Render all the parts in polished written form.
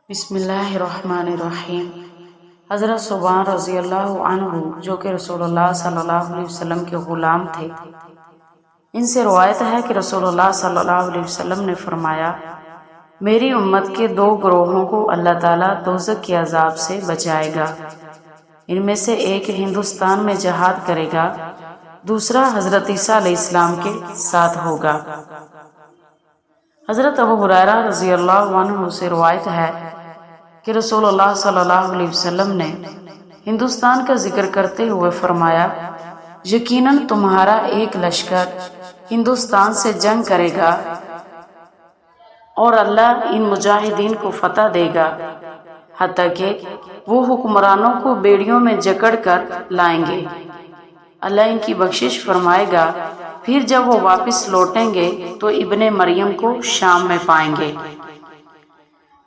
بسم اللہ الرحمن الرحیم۔ حضرت ثوبان رضی اللہ عنہ جو کہ رسول اللہ صلی اللہ علیہ وسلم کے غلام تھے، ان سے روایت ہے کہ رسول اللہ صلی اللہ علیہ وسلم نے فرمایا، میری امت کے دو گروہوں کو اللہ تعالیٰ دوزخ کے عذاب سے بچائے گا۔ ان میں سے ایک ہندوستان میں جہاد کرے گا، دوسرا حضرت عیسیٰ علیہ السلام کے ساتھ ہوگا۔ حضرت ابو ہریرہ رضی اللہ عنہ سے روایت ہے کہ رسول اللہ صلی اللہ علیہ وسلم نے ہندوستان کا ذکر کرتے ہوئے فرمایا، یقیناً تمہارا ایک لشکر ہندوستان سے جنگ کرے گا اور اللہ ان مجاہدین کو فتح دے گا، حتیٰ کہ وہ حکمرانوں کو بیڑیوں میں جکڑ کر لائیں گے۔ اللہ ان کی بخشش فرمائے گا، پھر جب وہ واپس لوٹیں گے تو ابن مریم کو شام میں پائیں گے۔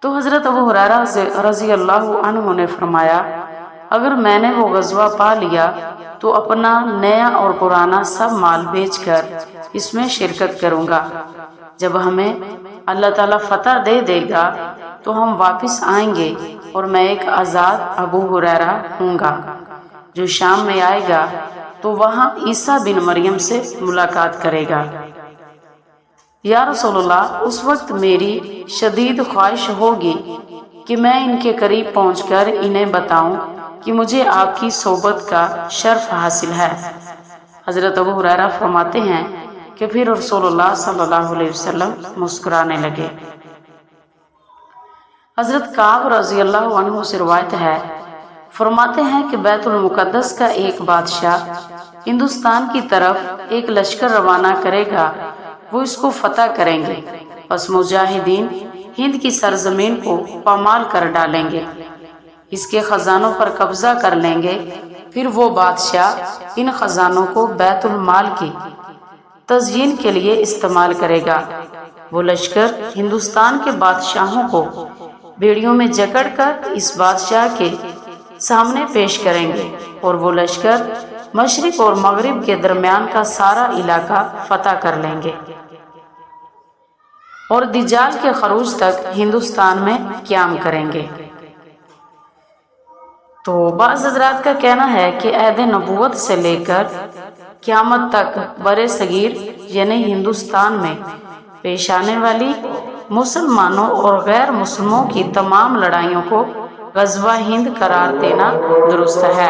تو حضرت ابو ہریرہ رضی اللہ عنہ نے فرمایا، اگر میں نے وہ غزوہ پا لیا تو اپنا نیا اور پرانا سب مال بیچ کر اس میں شرکت کروں گا۔ جب ہمیں اللہ تعالیٰ فتح دے گا تو ہم واپس آئیں گے اور میں ایک آزاد ابو ہریرہ ہوں گا جو شام میں آئے گا تو وہاں عیسیٰ بن مریم سے ملاقات کرے گا۔ یا رسول اللہ، اس وقت میری شدید خواہش ہوگی کہ میں ان کے قریب پہنچ کر انہیں بتاؤں کہ مجھے آپ کی صحبت کا شرف حاصل ہے۔ حضرت ابو ہریرہ فرماتے ہیں کہ پھر رسول اللہ صلی اللہ علیہ وسلم مسکرانے لگے۔ حضرت کعب رضی اللہ عنہ سے روایت ہے، فرماتے ہیں کہ بیت المقدس کا ایک بادشاہ ہندوستان کی طرف ایک لشکر روانہ کرے گا، وہ اس کو فتح کریں گے، پس مجاہدین ہند کی سرزمین کو پامال کر ڈالیں گے، اس کے خزانوں پر قبضہ کر لیں گے، پھر وہ بادشاہ ان خزانوں کو بیت المال کی تزئین کے لیے استعمال کرے گا۔ وہ لشکر ہندوستان کے بادشاہوں کو بیڑیوں میں جکڑ کر اس بادشاہ کے سامنے پیش کریں گے اور وہ لشکر مشرق اور مغرب کے درمیان کا سارا علاقہ فتح کر لیں گے اور دجال کے خروج تک ہندوستان میں قیام کریں گے۔ تو بعض حضرات کا کہنا ہے کہ عہد نبوت سے لے کر قیامت تک برِ صغیر یعنی ہندوستان میں پیش آنے والی مسلمانوں اور غیر مسلموں کی تمام لڑائیوں کو غزوہ ہند قرار دینا درست ہے۔